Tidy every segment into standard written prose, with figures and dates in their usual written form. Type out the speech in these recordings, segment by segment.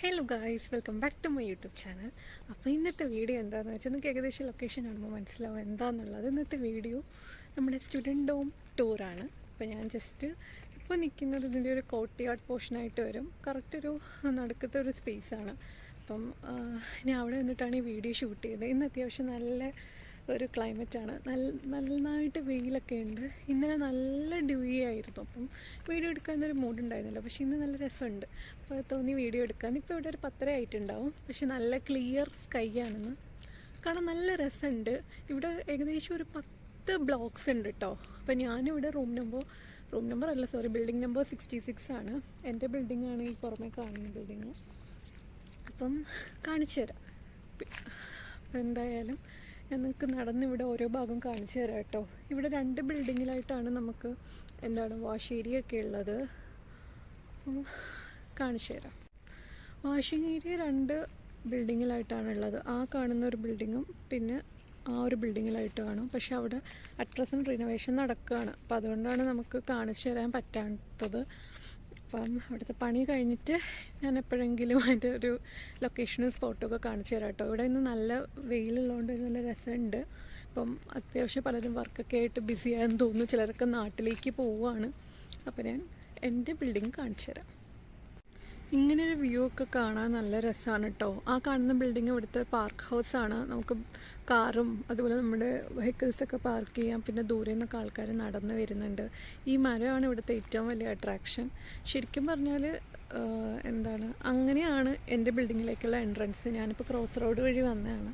Hello guys, welcome back to my YouTube channel. അപ്പോൾ ഇന്നത്തെ video എന്താണെന്ന് വെച്ചാൽ നിങ്ങൾക്ക് ഏകദേശം ലൊക്കേഷൻ കാണുമ്പോൾ മനസ്സിലാവും എന്താണെന്നുള്ളത്. ഇന്നത്തെ വീഡിയോ നമ്മുടെ സ്റ്റുഡൻറ്റ് ഡോം ടൂറാണ്. അപ്പോൾ ഞാൻ ജസ്റ്റ് ഇപ്പോൾ നിൽക്കുന്നത് ഇതിൻ്റെ ഒരു കോർട്ട്യാർഡ് പോർഷനായിട്ട് വരും. കറക്റ്റ് ഒരു നടുക്കത്തെ ഒരു സ്പേസാണ്. അപ്പം ഞാൻ അവിടെ നിന്നിട്ടാണ് ഈ വീഡിയോ ഷൂട്ട് ചെയ്തത്. ഇന്ന് അത്യാവശ്യം നല്ല ഒരു ക്ലൈമറ്റാണ്. നന്നായിട്ട് വെയിലൊക്കെ ഉണ്ട്. ഇന്നലെ നല്ല ഡ്യൂയി ആയിരുന്നു. അപ്പം വീഡിയോ എടുക്കാനൊരു മൂഡുണ്ടായിരുന്നില്ല. പക്ഷേ ഇന്ന് നല്ല രസമുണ്ട്. അപ്പോൾ തോന്നി വീഡിയോ എടുക്കാൻ. ഇപ്പോൾ ഇവിടെ ഒരു 10:30 ആയിട്ടുണ്ടാവും. പക്ഷെ നല്ല ക്ലിയർ സ്കൈ ആണെന്ന് കാണാൻ നല്ല രസമുണ്ട്. ഇവിടെ ഏകദേശം ഒരു 10 ബ്ലോക്സ് ഉണ്ട് കേട്ടോ. അപ്പോൾ ഞാനിവിടെ ബിൽഡിംഗ് നമ്പർ 66 ആണ്. എൻ്റെ ബിൽഡിങ്ങാണ് ഈ പുറമെ കാണുന്ന ബിൽഡിങ്. അപ്പം കാണിച്ചു തരാം. അപ്പോൾ എന്തായാലും ഞാൻ നിങ്ങൾക്ക് നടന്നിവിടെ ഓരോ ഭാഗം കാണിച്ചു തരാം കേട്ടോ. ഇവിടെ 2 ബിൽഡിങ്ങിലായിട്ടാണ് നമുക്ക് വാഷ് ഏരിയ ഒക്കെ ഉള്ളത്. കാണിച്ചു തരാം. Washing area 2 ബിൽഡിങ്ങിലായിട്ടാണുള്ളത്. ആ കാണുന്ന ഒരു ബിൽഡിങ്ങും പിന്നെ ആ ഒരു ബിൽഡിങ്ങിലായിട്ടാണ്. പക്ഷെ അവിടെ അറ്റ് പ്രസൻറ്റ് റിനോവേഷൻ നടക്കുകയാണ്. അപ്പോൾ അതുകൊണ്ടാണ് നമുക്ക് കാണിച്ചു തരാൻ പറ്റാത്തത്. അപ്പം അവിടുത്തെ പണി കഴിഞ്ഞിട്ട് ഞാൻ എപ്പോഴെങ്കിലും അതിൻ്റെ ഒരു ലൊക്കേഷനും സ്പോട്ടൊക്കെ കാണിച്ചു തരാം കേട്ടോ. ഇവിടെ ഇന്ന് നല്ല വെയിലുള്ളതുകൊണ്ട് നല്ല രസമുണ്ട്. അപ്പം അത്യാവശ്യം പലരും വർക്കൊക്കെ ആയിട്ട് ബിസിയായെന്ന് തോന്നുന്നു. ചിലരൊക്കെ നാട്ടിലേക്ക് പോവുകയാണ്. അപ്പോൾ ഞാൻ എൻ്റെ ബിൽഡിങ് കാണിച്ചു തരാം. ഇങ്ങനൊരു വ്യൂ ഒക്കെ കാണാൻ നല്ല രസമാണ് കേട്ടോ. ആ കാണുന്ന ബിൽഡിങ് ഇവിടുത്തെ പാർക്ക് ഹൗസാണ്. നമുക്ക് കാറും അതുപോലെ നമ്മുടെ വെഹിക്കിൾസൊക്കെ പാർക്ക് ചെയ്യാം. പിന്നെ ദൂരെ നിന്നൊക്കെ ആൾക്കാർ നടന്ന് വരുന്നുണ്ട്. ഈ മരമാണ് ഇവിടുത്തെ ഏറ്റവും വലിയ അട്രാക്ഷൻ. ശരിക്കും പറഞ്ഞാൽ അങ്ങനെയാണ് എൻ്റെ ബിൽഡിങ്ങിലേക്കുള്ള എൻട്രൻസ്. ഞാനിപ്പോൾ ക്രോസ് റോഡ് വഴി വന്നതാണ്.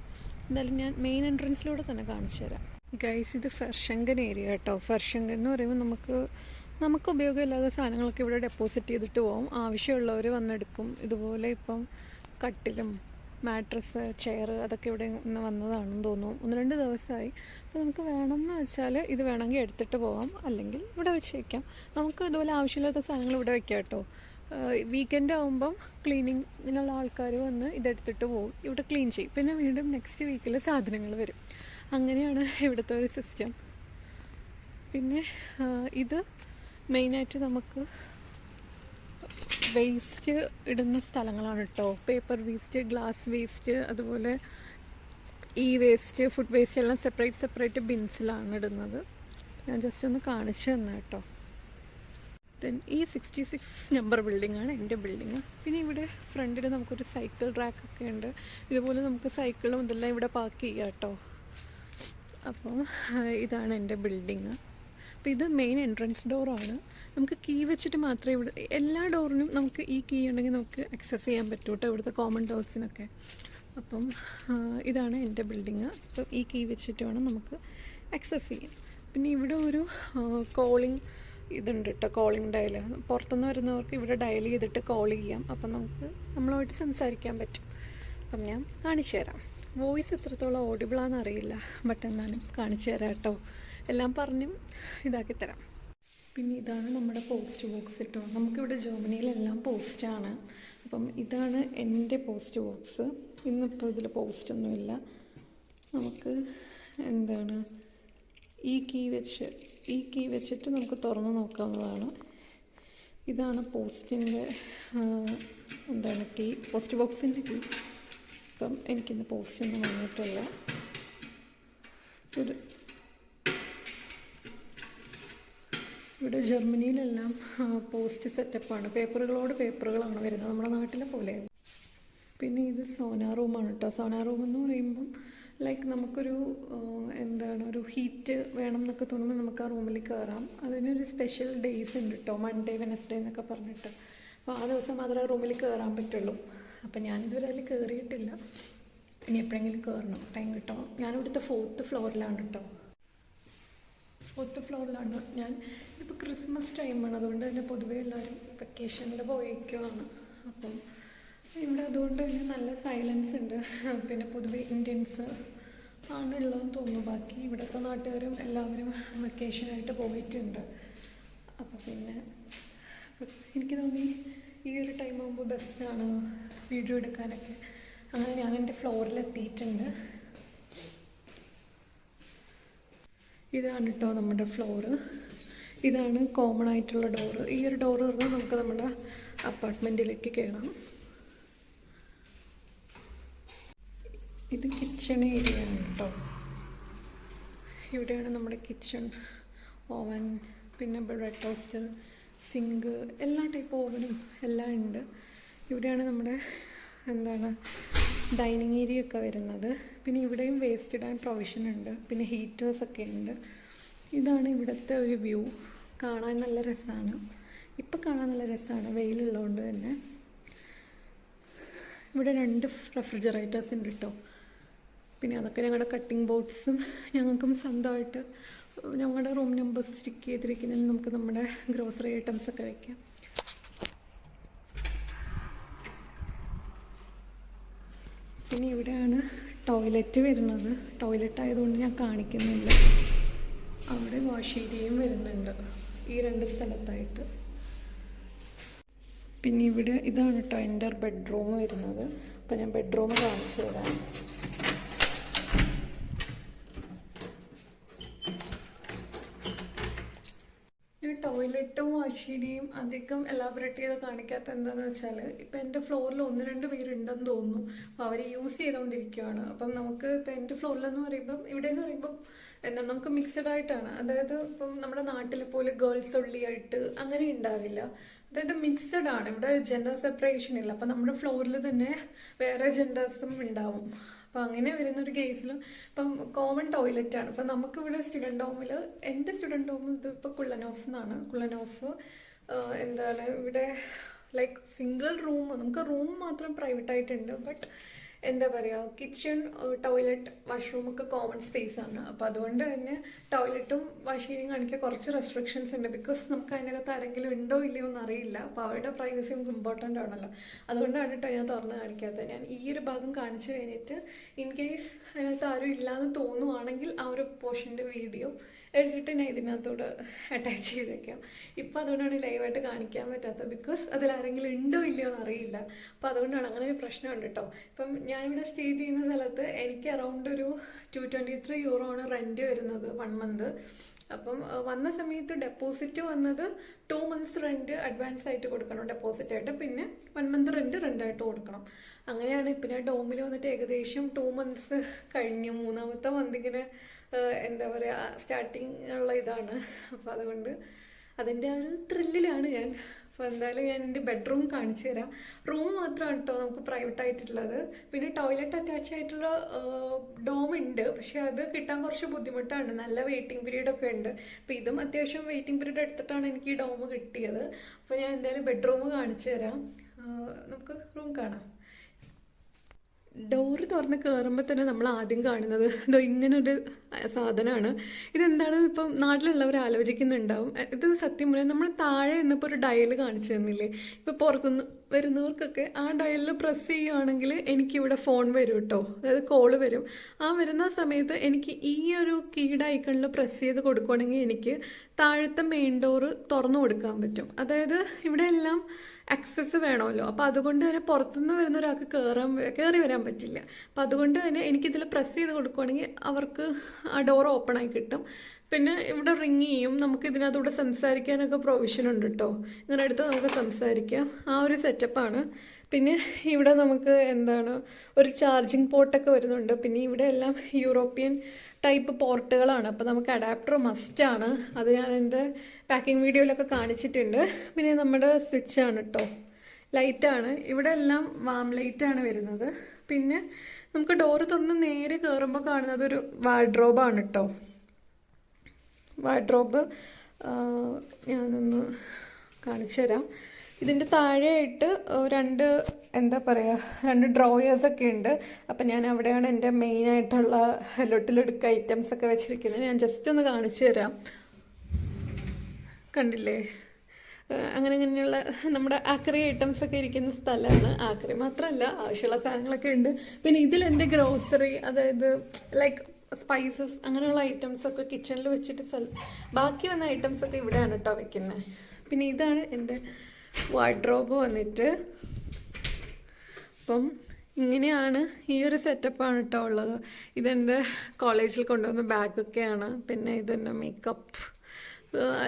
എന്തായാലും ഞാൻ മെയിൻ എൻട്രൻസിലൂടെ തന്നെ കാണിച്ചു തരാം. ഗൈസ്, ഇത് ഫെർഷങ്കൻ ഏരിയ കേട്ടോ. ഫെർഷങ്കൻ എന്ന് പറയുമ്പോൾ നമുക്ക് ഉപയോഗമില്ലാത്ത സാധനങ്ങളൊക്കെ ഇവിടെ ഡെപ്പോസിറ്റ് ചെയ്തിട്ട് പോകും. ആവശ്യമുള്ളവർ വന്നെടുക്കും. ഇതുപോലെ ഇപ്പം കട്ടിലും മാട്രസ്, ചെയർ അതൊക്കെ ഇവിടെ നിന്ന് വന്നതാണെന്ന് തോന്നുന്നു. 1-2 ദിവസമായി. അപ്പോൾ നമുക്ക് വേണമെന്ന് വെച്ചാൽ ഇത് വേണമെങ്കിൽ എടുത്തിട്ട് പോകാം, അല്ലെങ്കിൽ ഇവിടെ വെച്ചേക്കാം. നമുക്ക് ഇതുപോലെ ആവശ്യമില്ലാത്ത സാധനങ്ങൾ ഇവിടെ വയ്ക്കാം കേട്ടോ. വീക്കെൻഡ് ആകുമ്പം ക്ലീനിങ്ങിനുള്ള ആൾക്കാർ വന്ന് ഇതെടുത്തിട്ട് പോകും. ഇവിടെ ക്ലീൻ ചെയ്യും. പിന്നെ വീണ്ടും നെക്സ്റ്റ് വീക്കിൽ സാധനങ്ങൾ വരും. അങ്ങനെയാണ് ഇവിടുത്തെ ഒരു സിസ്റ്റം. പിന്നെ ഇത് മെയിനായിട്ട് നമുക്ക് വേസ്റ്റ് ഇടുന്ന സ്ഥലങ്ങളാണ് കേട്ടോ. പേപ്പർ വേസ്റ്റ്, ഗ്ലാസ് വേസ്റ്റ്, അതുപോലെ വേസ്റ്റ്, ഫുഡ് വേസ്റ്റ് എല്ലാം സെപ്പറേറ്റ് ബിൻസിലാണ് ഇടുന്നത്. ഞാൻ ജസ്റ്റ് ഒന്ന് കാണിച്ചു തന്നെ കേട്ടോ. ദെൻ ഈ 66 നമ്പർ ബിൽഡിങ്ങാണ് എൻ്റെ ബിൽഡിങ്. പിന്നെ ഇവിടെ ഫ്രണ്ടിൽ നമുക്കൊരു സൈക്കിൾ റാക്കൊക്കെ ഉണ്ട്. ഇതുപോലെ നമുക്ക് സൈക്കിളും ഇതെല്ലാം ഇവിടെ പാർക്ക് ചെയ്യാം കേട്ടോ. അപ്പോൾ ഇതാണ് എൻ്റെ ബിൽഡിങ്. അപ്പോൾ ഇത് മെയിൻ എൻട്രൻസ് ഡോറാണ്. നമുക്ക് കീ വെച്ചിട്ട് മാത്രമേ ഇവിടെ എല്ലാ ഡോറിനും നമുക്ക് ഈ കീ ഉണ്ടെങ്കിൽ നമുക്ക് ആക്സസ് ചെയ്യാൻ പറ്റും കേട്ടോ, ഇവിടുത്തെ കോമൺ ഡോർസിനൊക്കെ. അപ്പം ഇതാണ് എൻ്റെ ബിൽഡിങ്. അപ്പോൾ ഈ കീ വെച്ചിട്ട് വേണം നമുക്ക് ആക്സസ് ചെയ്യാൻ. പിന്നെ ഇവിടെ ഒരു കോളിംഗ് ഇതുണ്ട് കേട്ടോ, കോളിംഗ് ഡയൽ. പുറത്തുനിന്ന് വരുന്നവർക്ക് ഇവിടെ ഡയൽ ചെയ്തിട്ട് കോൾ ചെയ്യാം. അപ്പം നമ്മളുമായിട്ട് സംസാരിക്കാൻ പറ്റും. അപ്പം ഞാൻ കാണിച്ചു തരാം. വോയിസ് എത്രത്തോളം ഓഡിബിളാണെന്ന് അറിയില്ല, ബട്ട് എന്നാലും കാണിച്ചു തരാം കേട്ടോ. എല്ലാം പറഞ്ഞും ഇതാക്കി തരാം. പിന്നെ ഇതാണ് നമ്മുടെ പോസ്റ്റ് ബോക്സ് കേട്ടോ. നമുക്കിവിടെ ജർമ്മനിയിലെല്ലാം പോസ്റ്റാണ്. അപ്പം ഇതാണ് എൻ്റെ പോസ്റ്റ് ബോക്സ്. ഇന്നിപ്പോൾ ഇതിൽ പോസ്റ്റൊന്നുമില്ല. നമുക്ക് ഈ കീ വെച്ചിട്ട് നമുക്ക് തുറന്ന് നോക്കാവുന്നതാണ്. ഇതാണ് പോസ്റ്റിൻ്റെ കീ, പോസ്റ്റ് ബോക്സിൻ്റെ കീ. അപ്പം എനിക്കിന്ന് പോസ്റ്റൊന്നും വന്നിട്ടില്ല. ഇവിടെ ജർമ്മനിയിലെല്ലാം പോസ്റ്റ് സെറ്റപ്പാണ്. പേപ്പറുകളാണ് വരുന്നത്, നമ്മുടെ നാട്ടിലെ പോലെ. പിന്നെ ഇത് സോനാ റൂമാണ് കേട്ടോ. സോനാ റൂം എന്ന് പറയുമ്പം നമുക്കൊരു ഒരു ഹീറ്റ് വേണം എന്നൊക്കെ തോന്നുമ്പോൾ നമുക്ക് ആ റൂമിൽ കയറാം. അതിനൊരു സ്പെഷ്യൽ ഡേയ്സ് ഉണ്ട് കേട്ടോ, മൺഡേ, വെനസ്ഡേ എന്നൊക്കെ പറഞ്ഞിട്ട്. അപ്പോൾ ആ ദിവസം മാത്രമേ റൂമിൽ കയറാൻ പറ്റുള്ളൂ. അപ്പം ഞാനിതുവരെ അതിൽ കയറിയിട്ടില്ല. ഇനി എപ്പോഴെങ്കിലും കയറണം, ടൈം കിട്ടണം. ഞാനിവിടുത്തെ 4th ഫ്ലോറിലാണ് കേട്ടോ. 4th ഫ്ലോറിലാണ് ഞാൻ. ഇപ്പോൾ ക്രിസ്മസ് ടൈമാണ്, അതുകൊണ്ട് തന്നെ പൊതുവേ എല്ലാവരും വെക്കേഷനിൽ പോയേക്കുവാണ്. അപ്പം ഇവിടെ അതുകൊണ്ട് തന്നെ നല്ല സൈലൻസ് ഉണ്ട്. പിന്നെ പൊതുവേ ഇന്ത്യൻസ് ആണുള്ളതെന്ന് തോന്നുന്നു. ബാക്കി ഇവിടുത്തെ നാട്ടുകാരും എല്ലാവരും വെക്കേഷനായിട്ട് പോയിട്ടുണ്ട്. അപ്പോൾ പിന്നെ എനിക്ക് തോന്നി ഈ ഒരു ടൈം ആകുമ്പോൾ ബെസ്റ്റാണ് വീഡിയോ എടുക്കാനൊക്കെ. അങ്ങനെ ഞാൻ എൻ്റെ ഫ്ലോറിലെത്തിയിട്ടുണ്ട്. ഇതാണ് കേട്ടോ നമ്മുടെ ഫ്ലോറ്. ഇതാണ് കോമൺ ആയിട്ടുള്ള ഡോറ്. ഈ ഒരു ഡോറ് പറഞ്ഞാൽ നമുക്ക് നമ്മുടെ അപ്പാർട്ട്മെൻറ്റിലേക്ക് കയറാം. ഇത് കിച്ചൺ ഏരിയ ആണ് കേട്ടോ. ഇവിടെയാണ് നമ്മുടെ കിച്ചൺ, ഓവൻ, പിന്നെ ബ്രെഡ് ടോസ്റ്റർ, സിങ്ക്, എല്ലാ ടൈപ്പ് ഓവനും എല്ലാം ഉണ്ട്. ഇവിടെയാണ് നമ്മുടെ ഡൈനിങ് ഏരിയ ഒക്കെ വരുന്നത്. പിന്നെ ഇവിടെയും വേസ്റ്റ് ഇടാൻ പ്രൊവിഷൻ ഉണ്ട്. പിന്നെ ഹീറ്റേഴ്സൊക്കെ ഉണ്ട്. ഇതാണ് ഇവിടുത്തെ ഒരു വ്യൂ. കാണാൻ നല്ല രസമാണ്. ഇപ്പം കാണാൻ നല്ല രസമാണ്, വെയിലുള്ളതുകൊണ്ട് തന്നെ. ഇവിടെ 2 റെഫ്രിജറേറ്റേഴ്സ് ഉണ്ട് കേട്ടോ. പിന്നെ അതൊക്കെ ഞങ്ങളുടെ കട്ടിംഗ് ബോർഡ്സും ഞങ്ങൾക്കും സ്വന്തമായിട്ട് ഞങ്ങളുടെ റൂം നമ്പേഴ്സ് സ്റ്റിക്ക് ചെയ്തിരിക്കുന്നതിൽ നമുക്ക് നമ്മുടെ ഗ്രോസറി ഐറ്റംസൊക്കെ വയ്ക്കാം. പിന്നെ ഇവിടെയാണ് ടോയ്ലറ്റ് വരുന്നത്. ടോയ്ലറ്റ് ആയതുകൊണ്ട് ഞാൻ കാണിക്കുന്നില്ല. അവിടെ വാഷ് ഏരിയയും വരുന്നുണ്ട് ഈ 2 സ്ഥലത്തായിട്ട്. പിന്നെ ഇവിടെ ഇതാണ് കേട്ടോ എൻ്റെ ബെഡ്റൂം വരുന്നത്. അപ്പോൾ ഞാൻ ബെഡ്റൂം കാണിച്ചു തരാം. ടോയ്ലറ്റും വാഷ് ഏരിയയും അധികം എലാബറേറ്റ് ചെയ്ത് കാണിക്കാത്ത എന്താണെന്ന് വെച്ചാൽ, ഇപ്പം എൻ്റെ ഫ്ലോറിൽ 1-2 പേരുണ്ടെന്ന് തോന്നുന്നു. അപ്പോൾ അവർ യൂസ് ചെയ്തുകൊണ്ടിരിക്കുകയാണ്. അപ്പം നമുക്ക് ഇപ്പം എൻ്റെ ഫ്ലോറിലെന്ന് പറയുമ്പം, ഇവിടെ എന്ന് പറയുമ്പം നമുക്ക് മിക്സഡ് ആയിട്ടാണ്. അതായത് ഇപ്പം നമ്മുടെ നാട്ടിലെ പോലെ ഗേൾസ് ഒള്ളിയായിട്ട് അങ്ങനെ ഉണ്ടാവില്ല. അതായത് മിക്സഡ് ആണ്. ഇവിടെ ജെൻഡർ സെപ്പറേഷൻ ഇല്ല. അപ്പം നമ്മുടെ ഫ്ലോറിൽ തന്നെ വേറെ ജെൻഡേഴ്സും ഉണ്ടാവും. അപ്പോൾ അങ്ങനെ വരുന്നൊരു കേസിൽ ഇപ്പം കോമൺ ടോയ്ലറ്റാണ്. അപ്പം നമുക്കിവിടെ സ്റ്റുഡൻറ്റ് ഹോമിൽ, എൻ്റെ സ്റ്റുഡൻറ്റ് ഹോം ഇതിപ്പോൾ കുള്ളനോഫ് എന്നാണ്. കുള്ളനോഫ് ഇവിടെ ലൈക്ക് സിംഗിൾ റൂം, നമുക്ക് റൂം മാത്രം പ്രൈവറ്റ് ആയിട്ടുണ്ട്. ബട്ട് എന്താ പറയുക, കിച്ചൺ, ടോയ്ലറ്റ്, വാഷ്റൂമൊക്കെ കോമൺ സ്പേസ് ആണ്. അപ്പോൾ അതുകൊണ്ട് തന്നെ ടോയ്ലറ്റും വാഷ് ഏരിയയും കാണിക്കാൻ കുറച്ച് റെസ്ട്രിക്ഷൻസ് ഉണ്ട്. ബിക്കോസ് നമുക്ക് അതിനകത്ത് ആരെങ്കിലും ഉണ്ടോ ഇല്ലയോ എന്ന് അറിയില്ല. അപ്പോൾ അവരുടെ പ്രൈവസി നമുക്ക് ഇമ്പോർട്ടൻ്റ് ആണല്ലോ. അതുകൊണ്ടാണ് കേട്ടോ ഞാൻ തുറന്ന് കാണിക്കാത്തത്. ഞാൻ ഈ ഒരു ഭാഗം കാണിച്ചു കഴിഞ്ഞിട്ട് ഇൻ കേസ് അതിനകത്ത് ആരും ഇല്ലാന്ന് തോന്നുവാണെങ്കിൽ ആ ഒരു പോർഷൻ്റെ വീഡിയോ എടുത്തിട്ട് ഞാൻ ഇതിനകത്തോട് അറ്റാച്ച് ചെയ്തേക്കാം. ഇപ്പം അതുകൊണ്ടാണ് ലൈവായിട്ട് കാണിക്കാൻ പറ്റാത്തത്. ബിക്കോസ് അതിലാരെങ്കിലും ഉണ്ടോ ഇല്ലയോ എന്ന് അറിയില്ല. അപ്പോൾ അതുകൊണ്ടാണ് അങ്ങനെ ഒരു പ്രശ്നമുണ്ട് കേട്ടോ. ഇപ്പം ഞാനിവിടെ സ്റ്റേ ചെയ്യുന്ന സ്ഥലത്ത് എനിക്ക് അറൗണ്ട് ഒരു 223 euro ആണ് റെൻറ്റ് വരുന്നത് 1 month. അപ്പം വന്ന സമയത്ത് ഡെപ്പോസിറ്റ് വന്നത് 2 months റെൻറ്റ് അഡ്വാൻസ് ആയിട്ട് കൊടുക്കണം ഡെപ്പോസിറ്റ് ആയിട്ട്. പിന്നെ 1 month റെൻറ്റായിട്ട് കൊടുക്കണം. അങ്ങനെയാണ്. പിന്നെ ഡോമിൽ വന്നിട്ട് ഏകദേശം 2 months കഴിഞ്ഞു. 3ാമത്തെ മന്ത് ഇങ്ങനെ എന്താ പറയുക, സ്റ്റാർട്ടിങ് ഉള്ള ഇതാണ്. അപ്പോൾ അതുകൊണ്ട് അതിൻ്റെ ആ ഒരു ത്രില്ലിലാണ് ഞാൻ. അപ്പോൾ എന്തായാലും ഞാൻ എൻ്റെ ബെഡ്റൂം കാണിച്ചു തരാം. റൂം മാത്രമാണ് കേട്ടോ നമുക്ക് പ്രൈവറ്റ് ആയിട്ടുള്ളത്. പിന്നെ ടോയ്ലറ്റ് അറ്റാച്ച് ആയിട്ടുള്ള ഡോം ഉണ്ട്. പക്ഷെ അത് കിട്ടാൻ കുറച്ച് ബുദ്ധിമുട്ടാണ്. നല്ല വെയിറ്റിംഗ് പീരീഡ് ഒക്കെ ഉണ്ട്. അപ്പോൾ ഇതും അത്യാവശ്യം വെയിറ്റിംഗ് പീരീഡ് എടുത്തിട്ടാണ് എനിക്ക് ഈ ഡോം കിട്ടിയത്. അപ്പോൾ ഞാൻ എന്തായാലും ബെഡ്റൂം കാണിച്ചു തരാം. നമുക്ക് റൂം കാണാം. ഡോറ് തുറന്ന് കയറുമ്പോൾ തന്നെ നമ്മൾ ആദ്യം കാണുന്നത് എന്തോ ഇങ്ങനൊരു സാധനമാണ്. ഇതെന്താണ് ഇപ്പം നാട്ടിലുള്ളവർ ആലോചിക്കുന്നുണ്ടാവും. ഇത് സത്യം പറയാം, നമ്മൾ താഴെ നിന്നിപ്പോൾ ഒരു ഡയൽ കാണിച്ചു തന്നില്ലേ, ഇപ്പോൾ പുറത്തുനിന്ന് വരുന്നവർക്കൊക്കെ ആ ഡയലിൽ പ്രസ് ചെയ്യുകയാണെങ്കിൽ എനിക്കിവിടെ ഫോൺ വരും കേട്ടോ. അതായത് കോള് വരും. ആ വരുന്ന സമയത്ത് എനിക്ക് ഈ ഒരു കീഡ് ഐക്കണിൽ പ്രസ് ചെയ്ത് കൊടുക്കുകയാണെങ്കിൽ എനിക്ക് താഴത്തെ മെയിൻ ഡോറ് തുറന്നു കൊടുക്കാൻ പറ്റും. അതായത് ഇവിടെ എല്ലാം ആക്സസ് വേണമല്ലോ. അപ്പോൾ അതുകൊണ്ട് തന്നെ പുറത്തുനിന്ന് വരുന്ന ഒരാൾക്ക് കയറി വരാൻ പറ്റില്ല. അപ്പോൾ അതുകൊണ്ട് തന്നെ എനിക്കിതിൽ പ്രസ് ചെയ്ത് കൊടുക്കുകയാണെങ്കിൽ അവർക്ക് ആ ഡോർ ഓപ്പൺ ആയി കിട്ടും. പിന്നെ ഇവിടെ റിങ് ചെയ്യും. നമുക്ക് ഇതിനകത്തൂടെ സംസാരിക്കാനൊക്കെ പ്രൊവിഷൻ ഉണ്ട് കേട്ടോ. ഇങ്ങനെ എടുത്ത് നമുക്ക് സംസാരിക്കാം. ആ ഒരു സെറ്റപ്പാണ്. പിന്നെ ഇവിടെ നമുക്ക് ഒരു ചാർജിങ് പോർട്ടൊക്കെ വരുന്നുണ്ട്. പിന്നെ ഇവിടെ എല്ലാം യൂറോപ്യൻ ടൈപ്പ് പോർട്ടുകളാണ്. അപ്പോൾ നമുക്ക് അഡാപ്റ്റർ മസ്റ്റാണ്. അത് ഞാൻ എൻ്റെ പാക്കിംഗ് വീഡിയോയിലൊക്കെ കാണിച്ചിട്ടുണ്ട്. പിന്നെ നമ്മുടെ സ്വിച്ചാണ് കേട്ടോ, ലൈറ്റാണ്. ഇവിടെ എല്ലാം വാം ലൈറ്റാണ് വരുന്നത്. പിന്നെ നമുക്ക് ഡോറ് തുറന്ന് നേരെ കയറുമ്പോൾ കാണുന്നത് ഒരു വാർഡ്രോബാണ് കേട്ടോ. വാർഡ്രോബ് ഞാനൊന്ന് കാണിച്ചു തരാം. ഇതിൻ്റെ താഴെയായിട്ട് 2 ഡ്രോയേഴ്സൊക്കെ ഉണ്ട്. അപ്പം ഞാൻ അവിടെയാണ് എൻ്റെ മെയിനായിട്ടുള്ള ലൊട്ടിലെടുക്ക ഐറ്റംസ് ഒക്കെ വെച്ചിരിക്കുന്നത്. ഞാൻ ജസ്റ്റ് ഒന്ന് കാണിച്ചു തരാം. കണ്ടില്ലേ, അങ്ങനെയുള്ള നമ്മുടെ ആക്രി ഐറ്റംസ് ഒക്കെ ഇരിക്കുന്ന സ്ഥലമാണ്. ആക്രി മാത്രമല്ല, ആവശ്യമുള്ള സാധനങ്ങളൊക്കെ ഉണ്ട്. പിന്നെ ഇതിൽ എൻ്റെ ഗ്രോസറി, അതായത് ലൈക്ക് സ്പൈസസ് അങ്ങനെയുള്ള ഐറ്റംസ് ഒക്കെ കിച്ചണിൽ വെച്ചിട്ട് ബാക്കി വന്ന ഐറ്റംസ് ഒക്കെ ഇവിടെയാണ് കേട്ടോ വെക്കുന്നത്. പിന്നെ ഇതാണ് എൻ്റെ വാർഡ്രോബ് വന്നിട്ട്. അപ്പം ഇങ്ങനെയാണ്, ഈ ഒരു സെറ്റപ്പാണ് കേട്ടോ ഉള്ളത്. ഇതെൻ്റെ കോളേജിൽ കൊണ്ടുവന്ന ബാഗൊക്കെയാണ്. പിന്നെ ഇതെൻ്റെ മേക്കപ്പ്,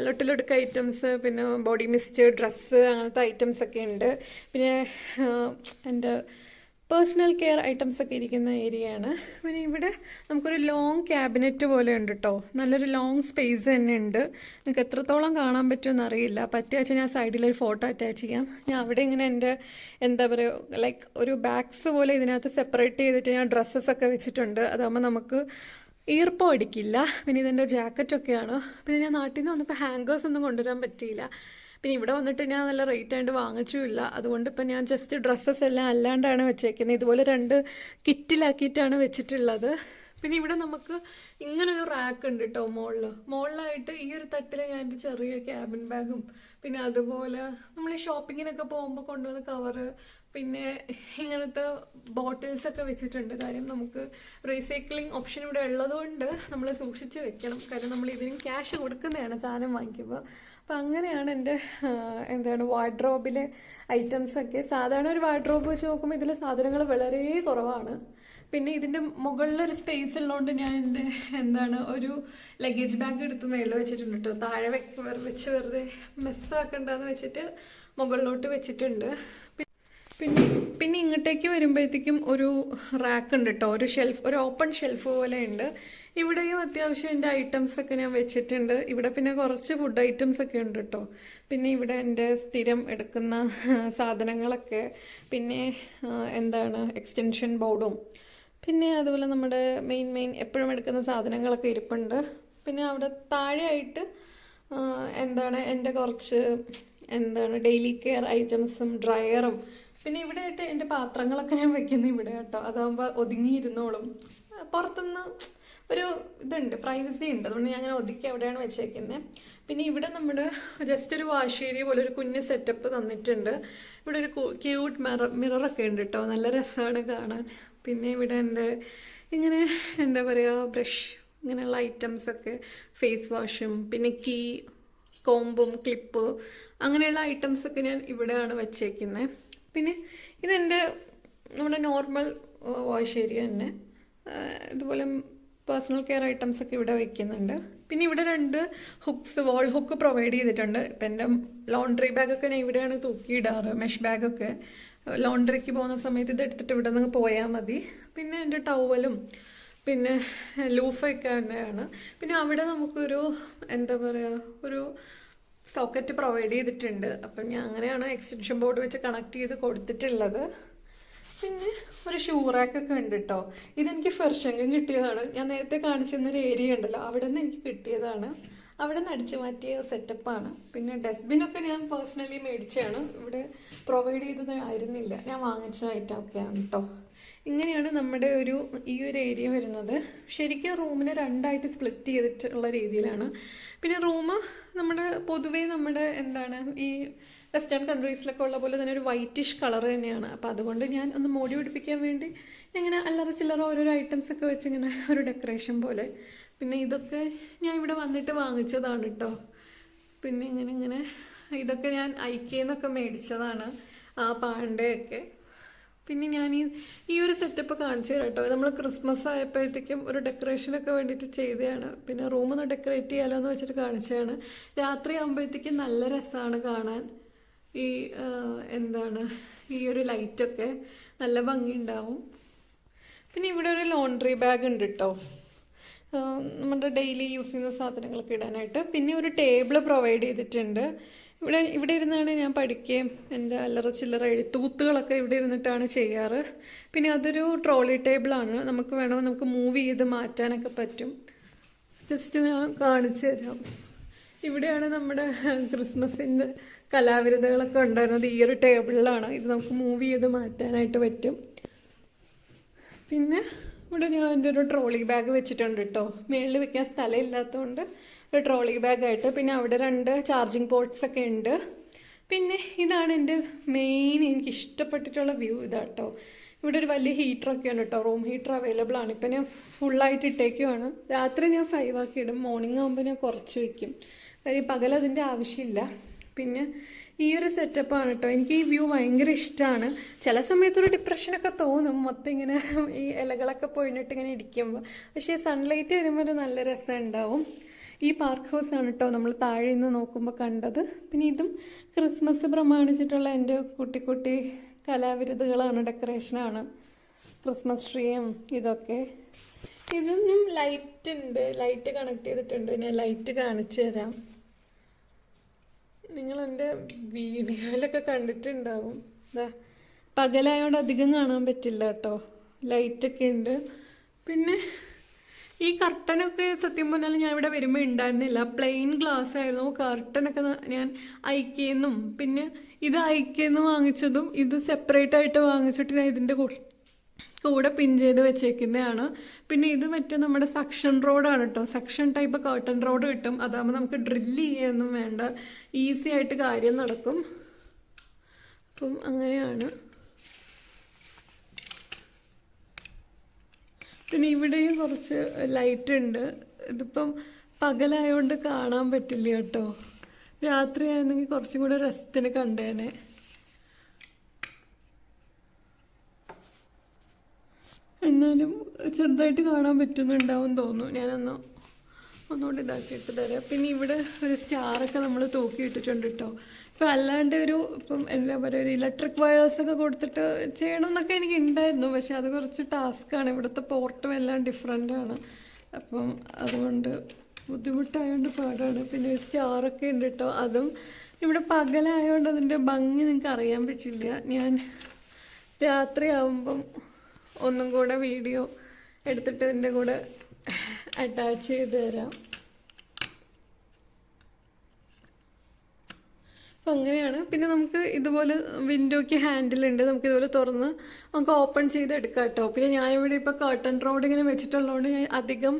ലൊട്ടിലൊടുക്ക ഐറ്റംസ്, പിന്നെ ബോഡി മിസ്റ്റ്, ഡ്രസ്സ്, അങ്ങനത്തെ ഐറ്റംസ് ഒക്കെ ഉണ്ട്. പിന്നെ എൻ്റെ പേഴ്സണൽ കെയർ ഐറ്റംസ് ഒക്കെ ഇരിക്കുന്ന ഏരിയയാണ്. പിന്നെ ഇവിടെ നമുക്കൊരു ലോങ് ക്യാബിനറ്റ് പോലെ ഉണ്ട് കേട്ടോ. നല്ലൊരു ലോങ് സ്പേസ് തന്നെ ഉണ്ട്. നിങ്ങൾക്ക് എത്രത്തോളം കാണാൻ പറ്റുമെന്ന് അറിയില്ല. പറ്റുക വെച്ചാൽ ഞാൻ സൈഡിലൊരു ഫോട്ടോ അറ്റാച്ച് ചെയ്യാം. ഞാൻ അവിടെ ഇങ്ങനെ എൻ്റെ എന്താ പറയുക ലൈക്ക് ഒരു ബാഗ്സ് പോലെ ഇതിനകത്ത് സെപ്പറേറ്റ് ചെയ്തിട്ട് ഞാൻ ഡ്രസ്സസ് ഒക്കെ വെച്ചിട്ടുണ്ട്. അതാകുമ്പോൾ നമുക്ക് ഈർപ്പം അടിക്കില്ല. പിന്നെ ഇതെൻ്റെ ജാക്കറ്റൊക്കെയാണ്. പിന്നെ ഞാൻ നാട്ടിൽ നിന്ന് വന്നപ്പോൾ ഹാങ്കേഴ്സ് ഒന്നും കൊണ്ടുവരാൻ പറ്റിയില്ല. പിന്നെ ഇവിടെ വന്നിട്ട് ഞാൻ നല്ല റേറ്റ് ആയിട്ട് വാങ്ങിച്ചുമില്ല. അതുകൊണ്ട് ഇപ്പം ഞാൻ ജസ്റ്റ് ഡ്രസ്സസ് എല്ലാം അല്ലാണ്ടാണ് വെച്ചേക്കുന്നത്. ഇതുപോലെ 2 കിറ്റിലാക്കിയിട്ടാണ് വെച്ചിട്ടുള്ളത്. പിന്നെ ഇവിടെ നമുക്ക് ഇങ്ങനൊരു റാക്ക് ഉണ്ട് കേട്ടോ മുകളിലായിട്ട് ഈ ഒരു തട്ടിൽ ഞാൻ എൻ്റെ ചെറിയ ക്യാബിൻ ബാഗും പിന്നെ അതുപോലെ നമ്മൾ ഷോപ്പിങ്ങിനൊക്കെ പോകുമ്പോൾ കൊണ്ടുവന്ന കവറ് പിന്നെ ഇങ്ങനത്തെ ബോട്ടിൽസ് ഒക്കെ വെച്ചിട്ടുണ്ട്. കാര്യം നമുക്ക് റീസൈക്ലിംഗ് ഓപ്ഷൻ ഇവിടെ ഉള്ളതുകൊണ്ട് നമ്മൾ സൂക്ഷിച്ച് വെക്കണം. കാര്യം നമ്മൾ ഇതിനും ക്യാഷ് കൊടുക്കുന്നതാണ് സാധനം വാങ്ങിക്കുമ്പോൾ. അപ്പം അങ്ങനെയാണ് എൻ്റെ എന്താണ് വാർഡ്രോബിലെ ഐറ്റംസൊക്കെ. സാധാരണ ഒരു വാർഡ്രോബ് വെച്ച് നോക്കുമ്പോൾ ഇതിലെ സാധനങ്ങൾ വളരെ കുറവാണ്. പിന്നെ ഇതിൻ്റെ മുകളിലൊരു സ്പേസ് ഉള്ളതുകൊണ്ട് ഞാൻ എൻ്റെ എന്താണ് ഒരു ലഗേജ് ബാഗ് എടുത്ത് മേളിൽ വെച്ചിട്ടുണ്ട് കേട്ടോ. താഴെ വെച്ച് വെറുതെ മെസ്സാക്കണ്ടെന്ന് വെച്ചിട്ട് മുകളിലോട്ട് വെച്ചിട്ടുണ്ട്. പിന്നെ ഇങ്ങോട്ടേക്ക് വരുമ്പോഴത്തേക്കും ഒരു റാക്ക് ഉണ്ട് കേട്ടോ. ഒരു ഓപ്പൺ ഷെൽഫ് പോലെ ഉണ്ട്. ഇവിടെയും അത്യാവശ്യം എൻ്റെ ഐറ്റംസ് ഒക്കെ ഞാൻ വെച്ചിട്ടുണ്ട്. ഇവിടെ പിന്നെ കുറച്ച് ഫുഡ് ഐറ്റംസ് ഒക്കെ ഉണ്ട് കേട്ടോ. പിന്നെ ഇവിടെ എൻ്റെ സ്ഥിരം എടുക്കുന്ന സാധനങ്ങളൊക്കെ പിന്നെ എന്താണ് എക്സ്റ്റൻഷൻ ബോർഡും പിന്നെ അതുപോലെ നമ്മുടെ മെയിൻ എപ്പോഴും എടുക്കുന്ന സാധനങ്ങളൊക്കെ ഇരിപ്പുണ്ട്. പിന്നെ അവിടെ താഴെയായിട്ട് എന്താണ് എൻ്റെ കുറച്ച് എന്താണ് ഡെയിലി കെയർ ഐറ്റംസും ഡ്രയറും പിന്നെ ഇവിടെ ആയിട്ട് എൻ്റെ പാത്രങ്ങളൊക്കെ ഞാൻ വെക്കുന്നത് ഇവിടെ കേട്ടോ. അതാകുമ്പോൾ ഒതുങ്ങിയിരുന്നോളും. പുറത്തുനിന്ന് ഒരു ഇതുണ്ട്, പ്രൈവസി ഉണ്ട്. അതുകൊണ്ട് ഞാൻ അങ്ങനെ ഒതുക്കി അവിടെയാണ് വെച്ചേക്കുന്നത്. പിന്നെ ഇവിടെ നമ്മുടെ ജസ്റ്റ് ഒരു വാഷ് ഏരിയ പോലെ ഒരു കുഞ്ഞ് സെറ്റപ്പ് തന്നിട്ടുണ്ട്. ഇവിടെ ഒരു ക്യൂട്ട് മിററൊക്കെ ഉണ്ട് കേട്ടോ. നല്ല രസമാണ് കാണാൻ. പിന്നെ ഇവിടെ എൻ്റെ ഇങ്ങനെ എന്താ പറയുക ബ്രഷ് ഇങ്ങനെയുള്ള ഐറ്റംസൊക്കെ ഫേസ് വാഷും പിന്നെ കോമ്പും ക്ലിപ്പ് അങ്ങനെയുള്ള ഐറ്റംസൊക്കെ ഞാൻ ഇവിടെയാണ് വെച്ചേക്കുന്നത്. പിന്നെ ഇതെൻ്റെ നമ്മുടെ നോർമൽ വാഷ് ഏരിയ തന്നെ. ഇതുപോലെ പേഴ്സണൽ കെയർ ഐറ്റംസൊക്കെ ഇവിടെ വയ്ക്കുന്നുണ്ട്. പിന്നെ ഇവിടെ 2 ഹുക്സ് വാൾ ഹുക്ക് പ്രൊവൈഡ് ചെയ്തിട്ടുണ്ട്. ഇപ്പം എൻ്റെ ലോണ്ട്രി ബാഗൊക്കെ ഞാൻ ഇവിടെയാണ് തൂക്കിയിടാറ്. മെഷ് ബാഗൊക്കെ ലോണ്ട്രിക്ക് പോകുന്ന സമയത്ത് ഇത് എടുത്തിട്ട് ഇവിടെ നിന്ന് പോയാൽ മതി. പിന്നെ എൻ്റെ ടവലും പിന്നെ ലൂഫൊക്കെ തന്നെയാണ്. പിന്നെ അവിടെ നമുക്കൊരു എന്താ പറയുക ഒരു സോക്കറ്റ് പ്രൊവൈഡ് ചെയ്തിട്ടുണ്ട്. അപ്പം ഞാൻ അങ്ങനെയാണ് എക്സ്റ്റൻഷൻ ബോർഡ് വെച്ച് കണക്ട് ചെയ്ത് കൊടുത്തിട്ടുള്ളത്. പിന്നെ ഒരു ഷൂ റാക്കൊക്കെ ഉണ്ട് കേട്ടോ. ഇതെനിക്ക് ഫെർഷങ്കം കിട്ടിയതാണ്. ഞാൻ നേരത്തെ കാണിച്ചിരുന്നൊരു ഏരിയ ഉണ്ടല്ലോ അവിടെ നിന്ന് എനിക്ക് കിട്ടിയതാണ്. അവിടെ നിന്ന് അടിച്ചു മാറ്റിയ സെറ്റപ്പാണ്. പിന്നെ ഡസ്റ്റ്ബിനൊക്കെ ഞാൻ പേഴ്സണലി മേടിച്ചാണ്. ഇവിടെ പ്രൊവൈഡ് ചെയ്തതായിരുന്നില്ല, ഞാൻ വാങ്ങിച്ച ഐറ്റമൊക്കെയാണ് കേട്ടോ. ഇങ്ങനെയാണ് നമ്മുടെ ഈ ഒരു ഏരിയ വരുന്നത്. ശരിക്കും റൂമിനെ 2ആയിട്ട് സ്പ്ലിറ്റ് ചെയ്തിട്ടുള്ള രീതിയിലാണ്. പിന്നെ റൂം പൊതുവേ നമ്മുടെ എന്താണ് ഈ വെസ്റ്റേൺ കൺട്രീസിലൊക്കെ ഉള്ള പോലെ തന്നെ ഒരു വൈറ്റിഷ് കളർ തന്നെയാണ്. അപ്പം അതുകൊണ്ട് ഞാൻ ഒന്ന് മോടി പിടിപ്പിക്കാൻ വേണ്ടി ഇങ്ങനെ അല്ലറ ചില്ലറ ഓരോരോ ഐറ്റംസ് ഒക്കെ വെച്ച് ഇങ്ങനെ ഒരു ഡെക്കറേഷൻ പോലെ. പിന്നെ ഇതൊക്കെ ഞാൻ ഇവിടെ വന്നിട്ട് വാങ്ങിച്ചതാണ് കേട്ടോ. പിന്നെ ഇങ്ങനെ ഇതൊക്കെ ഞാൻ ഐക്യന്നൊക്കെ മേടിച്ചതാണ് ആ പാണ്ടയൊക്കെ. പിന്നെ ഞാൻ ഈ ഒരു സെറ്റപ്പ് കാണിച്ചു തരാം കേട്ടോ. നമ്മൾ ക്രിസ്മസ് ആയപ്പോഴത്തേക്കും ഒരു ഡെക്കറേഷനൊക്കെ വേണ്ടിയിട്ട് ചെയ്തതാണ്. പിന്നെ റൂമൊന്ന് ഡെക്കറേറ്റ് ചെയ്യാലോ എന്ന് വെച്ചിട്ട് കാണിച്ചതാണ്. രാത്രി ആകുമ്പോഴത്തേക്കും നല്ല രസമാണ് കാണാൻ. ഈ എന്താണ് ഈ ഒരു ലൈറ്റൊക്കെ നല്ല ഭംഗിയുണ്ടാവും. പിന്നെ ഇവിടെ ഒരു ലോണ്ട്രി ബാഗ് ഉണ്ട് കേട്ടോ. നമ്മുടെ ഡെയിലി യൂസ് ചെയ്യുന്ന സാധനങ്ങളൊക്കെ ഇടാനായിട്ട്. പിന്നെ ഒരു ടേബിൾ പ്രൊവൈഡ് ചെയ്തിട്ടുണ്ട്. ഇവിടെ ഇരുന്നാണ് ഞാൻ പഠിക്കുകയും എൻ്റെ അല്ലറ ചില്ലറ എഴുത്തൂത്തുകളൊക്കെ ഇവിടെ ഇരുന്നിട്ടാണ് ചെയ്യാറ്. പിന്നെ അതൊരു ട്രോളി ടേബിളാണ്. നമുക്ക് വേണമെങ്കിൽ നമുക്ക് മൂവ് ചെയ്ത് മാറ്റാനൊക്കെ പറ്റും. ജസ്റ്റ് ഞാൻ കാണിച്ചു തരാം. ഇവിടെയാണ് നമ്മുടെ ക്രിസ്മസിൻ്റെ കലാവിരുദ്ധകളൊക്കെ ഉണ്ടായിരുന്നത്. ഈ ഒരു ടേബിളിലാണ്. ഇത് നമുക്ക് മൂവ് ചെയ്ത് മാറ്റാനായിട്ട് പറ്റും. പിന്നെ ഇവിടെ ഞാൻ എൻ്റെ ഒരു ട്രോളി ബാഗ് വെച്ചിട്ടുണ്ട് കേട്ടോ. മേളിൽ വെക്കാൻ സ്ഥലം ഇല്ലാത്തതുകൊണ്ട് ഒരു ട്രോളി ബാഗായിട്ട്. പിന്നെ അവിടെ 2 ചാർജിങ് പോർട്ട്സ് ഒക്കെ ഉണ്ട്. പിന്നെ ഇതാണ് എൻ്റെ മെയിൻ എനിക്ക് ഇഷ്ടപ്പെട്ടിട്ടുള്ള വ്യൂ ഇതാട്ടോ. ഇവിടെ ഒരു വലിയ ഹീറ്ററൊക്കെയാണ് കേട്ടോ. റൂം ഹീറ്റർ അവൈലബിൾ ആണ്. ഇപ്പം ഞാൻ ഫുള്ളായിട്ട് ഇട്ടേക്കുവാണ്. രാത്രി ഞാൻ 5 ആക്കി ഇടും. മോർണിംഗ് ആകുമ്പോൾ ഞാൻ കുറച്ച് വയ്ക്കും. കാര്യം പകലതിൻ്റെ ആവശ്യമില്ല. പിന്നെ ഈ ഒരു സെറ്റപ്പാണ് കേട്ടോ. എനിക്ക് ഈ വ്യൂ ഭയങ്കര ഇഷ്ടമാണ്. ചില സമയത്തൊരു ഡിപ്രഷനൊക്കെ തോന്നും മൊത്തം ഇങ്ങനെ ഈ ഇലകളൊക്കെ പൊഴിഞ്ഞിട്ട് ഇങ്ങനെ ഇരിക്കുമ്പോൾ. പക്ഷേ സൺലൈറ്റ് വരുമ്പോൾ ഒരു നല്ല രസം ഉണ്ടാവും. ഈ പാർക്ക് ഹൗസാണ് കേട്ടോ നമ്മൾ താഴെ നിന്ന് നോക്കുമ്പോൾ കണ്ടത്. പിന്നെ ഇതും ക്രിസ്മസ് പ്രമാണിച്ചിട്ടുള്ള എൻ്റെ കുട്ടി കലാവിരുതുകളാണ്, ഡെക്കറേഷനാണ്, ക്രിസ്മസ് ട്രീയും ഇതൊക്കെ. ഇതിനും ലൈറ്റ് ഉണ്ട്, ലൈറ്റ് കണക്ട് ചെയ്തിട്ടുണ്ട്. ഞാൻ ലൈറ്റ് കാണിച്ചു തരാം. നിങ്ങൾ എൻ്റെ വീഡിയോയിലൊക്കെ കണ്ടിട്ടുണ്ടാവും. ഇതാ പകലായോണ്ട് അധികം കാണാൻ പറ്റില്ല കേട്ടോ, ലൈറ്റൊക്കെ ഉണ്ട്. പിന്നെ ഈ കർട്ടനൊക്കെ സത്യം പറഞ്ഞാൽ ഞാൻ ഇവിടെ വരുമ്പോൾ ഉണ്ടായിരുന്നില്ല, പ്ലെയിൻ ഗ്ലാസ് ആയിരുന്നു. കർട്ടനൊക്കെ ഞാൻ ഐക്കേന്നും, പിന്നെ ഇത് ഐക്കേന്ന് വാങ്ങിച്ചതും ഇത് സെപ്പറേറ്റ് ആയിട്ട് വാങ്ങിച്ചിട്ട് ഞാൻ ഇതിൻ്റെ കൂടെ പിൻ ചെയ്ത് വെച്ചേക്കുന്നതാണ്. പിന്നെ ഇത് മറ്റേ നമ്മുടെ സക്ഷൻ റോഡാണ് കേട്ടോ, സക്ഷൻ ടൈപ്പ് കർട്ടൻ റോഡ് കിട്ടും. അതാകുമ്പോൾ നമുക്ക് ഡ്രില്ല് ചെയ്യാനൊന്നും വേണ്ട, ഈസി ആയിട്ട് കാര്യം നടക്കും. അപ്പം അങ്ങനെയാണ്. പിന്നെ ഇവിടെയും കുറച്ച് ലൈറ്റ് ഉണ്ട്. ഇതിപ്പം പകലായതുകൊണ്ട് കാണാൻ പറ്റില്ല കേട്ടോ, രാത്രി ആയിരുന്നെങ്കിൽ കുറച്ചും കൂടെ റെസ്റ്റിന് കണ്ടേനെ. എന്നാലും ചെറുതായിട്ട് കാണാൻ പറ്റുന്നുണ്ടാവും തോന്നുന്നു. ഞാനൊന്ന് ഒന്നുകൊണ്ട് ഇതാക്കിയിട്ട് തരാം. പിന്നെ ഇവിടെ ഒരു സ്റ്റാറൊക്കെ നമ്മൾ തൂക്കിയിട്ടിട്ടുണ്ട് കേട്ടോ. ഇപ്പം അല്ലാണ്ട് ഇപ്പം എന്താ പറയുക, ഒരു ഇലക്ട്രിക് വയേഴ്സൊക്കെ കൊടുത്തിട്ട് ചെയ്യണം എന്നൊക്കെ എനിക്ക് ഉണ്ടായിരുന്നു. പക്ഷെ അത് കുറച്ച് ടാസ്ക്കാണ്, ഇവിടുത്തെ പോർട്ടും എല്ലാം ഡിഫറെൻ്റ് ആണ്. അപ്പം അതുകൊണ്ട് ബുദ്ധിമുട്ടായതുകൊണ്ട് പാടാണ്. പിന്നെ ഒരു സ്റ്റാറൊക്കെ ഉണ്ട് കേട്ടോ, അതും ഇവിടെ പകലായതുകൊണ്ട് അതിൻ്റെ ഭംഗി നിങ്ങൾക്ക് അറിയാൻ പറ്റില്ല. ഞാൻ രാത്രി ആവുമ്പം ഒന്നും കൂടെ വീഡിയോ എടുത്തിട്ട് ഇതിൻ്റെ കൂടെ അറ്റാച്ച് ചെയ്ത് തരാം. അപ്പം അങ്ങനെയാണ്. പിന്നെ നമുക്ക് ഇതുപോലെ വിൻഡോയ്ക്ക് ഹാൻഡിലുണ്ട്, നമുക്ക് ഇതുപോലെ തുറന്ന് നമുക്ക് ഓപ്പൺ ചെയ്ത് എടുക്കാം കേട്ടോ. പിന്നെ ഞാനിവിടെ ഇപ്പോൾ കർട്ടൻ റോഡ് ഇങ്ങനെ വെച്ചിട്ടുള്ളതുകൊണ്ട് ഞാൻ അധികം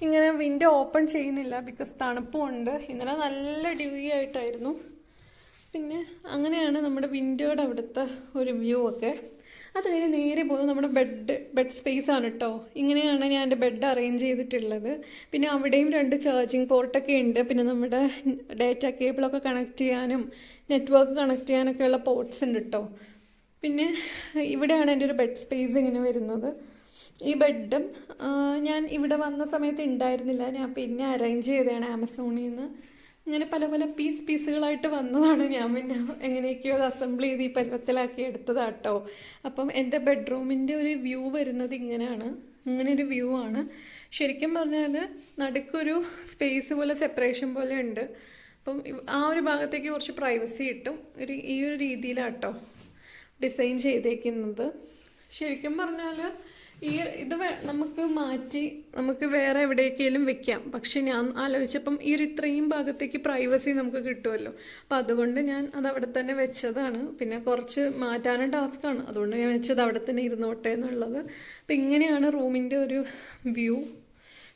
ഇങ്ങനെ വിൻഡോ ഓപ്പൺ ചെയ്യുന്നില്ല, ബിക്കോസ് തണുപ്പുമുണ്ട്. ഇന്നലെ നല്ല ഡ്യൂയി ആയിട്ടായിരുന്നു. പിന്നെ അങ്ങനെയാണ് നമ്മുടെ വിൻഡോയുടെ അവിടുത്തെ ഒരു വ്യൂ ഒക്കെ. അത് കഴിഞ്ഞ് നേരെ പോകുന്നത് നമ്മുടെ ബെഡ് സ്പേസ് ആണ് കേട്ടോ. ഇങ്ങനെയാണ് ഞാൻ എൻ്റെ ബെഡ് അറേഞ്ച് ചെയ്തിട്ടുള്ളത്. പിന്നെ അവിടെയും 2 ചാർജിങ് പോർട്ടൊക്കെ ഉണ്ട്. പിന്നെ നമ്മുടെ ഡാറ്റ കേബിളൊക്കെ കണക്ട് ചെയ്യാനും നെറ്റ്വർക്ക് കണക്ട് ചെയ്യാനൊക്കെ ഉള്ള പോർട്ട്സ് ഉണ്ട് കേട്ടോ. പിന്നെ ഇവിടെയാണ് എൻ്റെ ഒരു ബെഡ് സ്പേസ് ഇങ്ങനെ വരുന്നത്. ഈ ബെഡും ഞാൻ ഇവിടെ വന്ന സമയത്ത് ഉണ്ടായിരുന്നില്ല, ഞാൻ പിന്നെ അറേഞ്ച് ചെയ്തതാണ് ആമസോണിൽ നിന്ന്. ഇങ്ങനെ പല പല പീസുകളായിട്ട് വന്നതാണ്. ഞാൻ പിന്നെ എങ്ങനെയൊക്കെയോ അത് അസംബിൾ ചെയ്ത് ഈ പരുവത്തിലാക്കി എടുത്തതാട്ടോ. അപ്പം എൻ്റെ ബെഡ്റൂമിൻ്റെ ഒരു വ്യൂ വരുന്നത് ഇങ്ങനെയാണ്, ഇങ്ങനെയൊരു വ്യൂ ആണ്. ശരിക്കും പറഞ്ഞാൽ നടുക്കൊരു സ്പേസ് പോലെ സെപ്പറേഷൻ പോലെ ഉണ്ട്. അപ്പം ആ ഒരു ഭാഗത്തേക്ക് കുറച്ച് പ്രൈവസി കിട്ടും. ഈ ഒരു രീതിയിലാട്ടോ ഡിസൈൻ ചെയ്തേക്കുന്നത്. ശരിക്കും പറഞ്ഞാൽ ഇത് നമുക്ക് മാറ്റി നമുക്ക് വേറെ എവിടേക്കെങ്കിലും വെക്കാം. പക്ഷെ ഞാൻ ആലോചിച്ചപ്പം ഇത്രയും ഭാഗത്തേക്ക് പ്രൈവസി നമുക്ക് കിട്ടുമല്ലോ, അപ്പം അതുകൊണ്ട് ഞാൻ അത് അവിടെ തന്നെ വെച്ചതാണ്. പിന്നെ കുറച്ച് മാറ്റാനും ടാസ്ക്കാണ്, അതുകൊണ്ട് ഞാൻ വെച്ചത് അവിടെ തന്നെ ഇരുന്നോട്ടെ എന്നുള്ളത്. അപ്പം ഇങ്ങനെയാണ് റൂമിൻ്റെ ഒരു വ്യൂ.